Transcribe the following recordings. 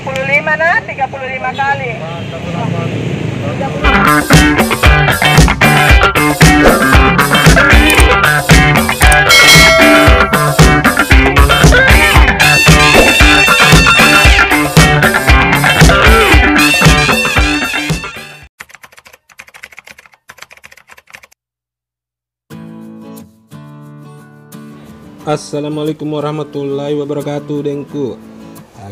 35 na, 35 kali. Assalamualaikum warahmatullahi wabarakatuh, Dengku.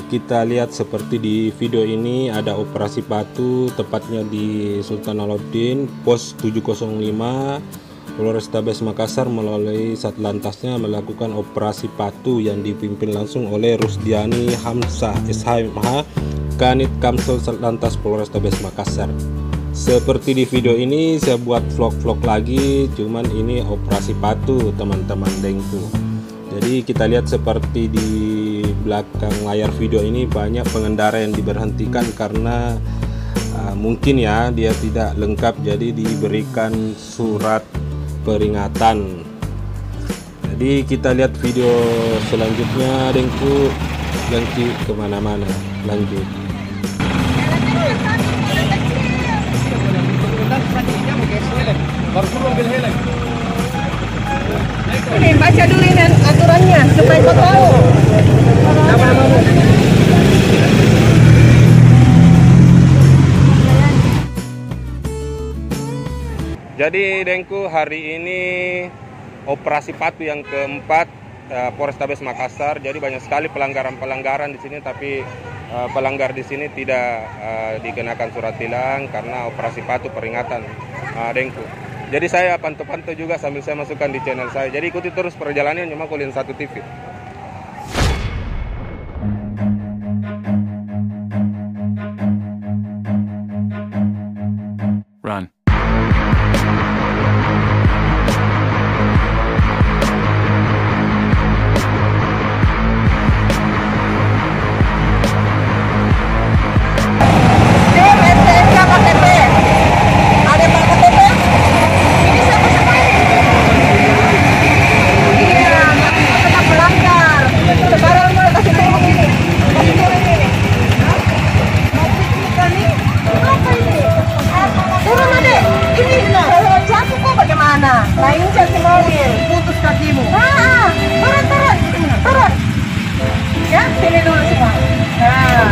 Kita lihat seperti di video ini ada operasi patu tepatnya di Sultan Alauddin pos 705 Polrestabes Makassar melalui Satlantasnya melakukan operasi patu yang dipimpin langsung oleh Rusdiani Hamzah SHMH Kanit Kamsel Satlantas Polrestabes Makassar. Seperti di video ini saya buat vlog-vlog lagi, cuman ini operasi patu teman-teman Dengku. Jadi kita lihat seperti di belakang layar video ini banyak pengendara yang diberhentikan karena mungkin ya dia tidak lengkap, jadi diberikan surat peringatan. Jadi kita lihat video selanjutnya, Dengku. Jangan kemana-mana, lanjut. Ini baca dulu ini aturannya supaya kau tahu. Jadi Dengku, hari ini operasi patu yang keempat Polrestabes Makassar. Jadi banyak sekali pelanggaran di sini, tapi pelanggar di sini tidak dikenakan surat tilang karena operasi patu peringatan, Dengku. Jadi saya pantau-pantau juga sambil saya masukkan di channel saya. Jadi ikuti terus perjalanan cuma Kulin 1 TV. Run. Lain cari mobil, putus kakimu. Turun. Ya, sini dulu semua. Nah.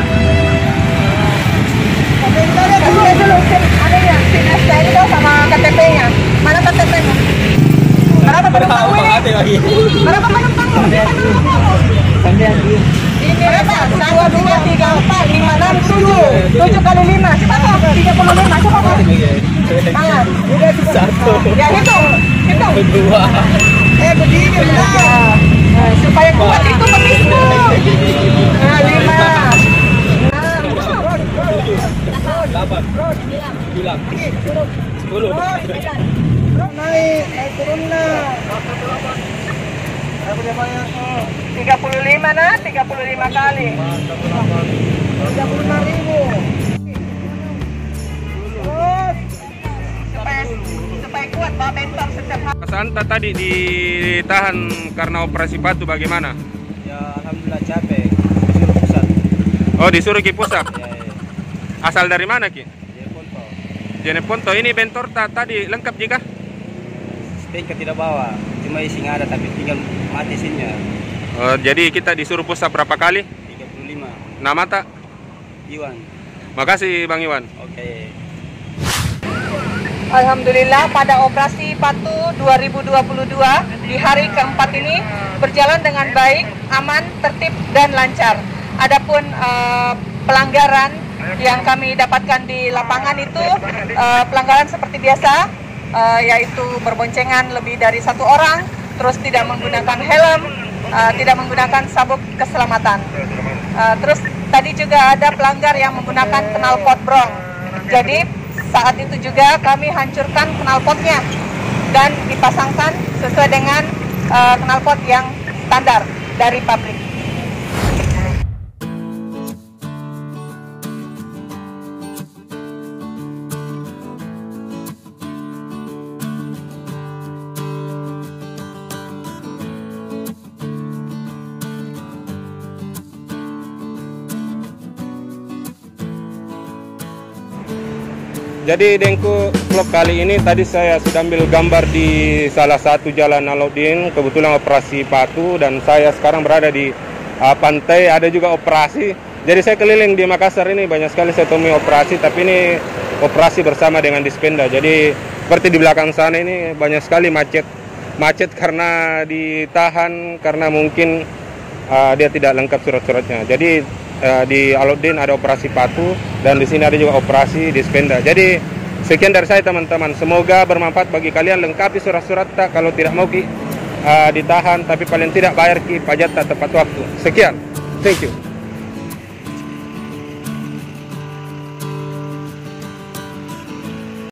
Kasih dulu, ada ya, sini saya itu sama KTP-nya. Mana KTP-nya? Berapa penumpangmu ini? Berapa penumpangmu? Ini berapa? 1, 2, 3, 4, 5, 6, 7. 7 kali 5, cepat 35, cepat. Tangan, udah cukup. Ya hitung. Berdua. Begini benar. Supaya kuat itu begitu. 5, 6, 8, 9, 10. Naik turun nah. 35 nah, 35 kali. 35.000. Supaya kuat bawa bentor setiap hari. Mas Anta tadi ditahan karena operasi patu bagaimana? Ya alhamdulillah capek, disuruh pusat. Oh, disuruh ke pusat? Ya. Asal dari mana Ki? Jeneponto. Jeneponto. Ini bentor tadi lengkap jika? Stnk tidak bawa, cuma isi ada tapi tinggal mati isinya. Oh, jadi kita disuruh pusat berapa kali? 35. Nama tak? Iwan. Makasih Bang Iwan. Oke. Alhamdulillah pada operasi patu 2022 di hari keempat ini berjalan dengan baik, aman, tertib, dan lancar. Adapun pelanggaran yang kami dapatkan di lapangan itu pelanggaran seperti biasa, yaitu berboncengan lebih dari 1 orang, terus tidak menggunakan helm, tidak menggunakan sabuk keselamatan. Terus tadi juga ada pelanggar yang menggunakan knalpot brong. Jadi saat itu juga kami hancurkan knalpotnya dan dipasangkan sesuai dengan knalpot yang standar dari pabrik. Jadi Dengku, vlog kali ini tadi saya sudah ambil gambar di salah satu jalan Alauddin, kebetulan operasi Patu, dan saya sekarang berada di pantai, ada juga operasi. Jadi saya keliling di Makassar ini, banyak sekali saya temui operasi, tapi ini operasi bersama dengan Dispenda. Jadi seperti di belakang sana ini banyak sekali macet karena ditahan, karena mungkin dia tidak lengkap surat-suratnya. Jadi di Alauddin ada operasi Patu, dan di sini ada juga operasi Dispenda. Jadi sekian dari saya teman-teman, semoga bermanfaat bagi kalian. Lengkapi surat-surat tak, kalau tidak mau ditahan, tapi paling tidak bayar pajak tak tepat waktu. Sekian, thank you.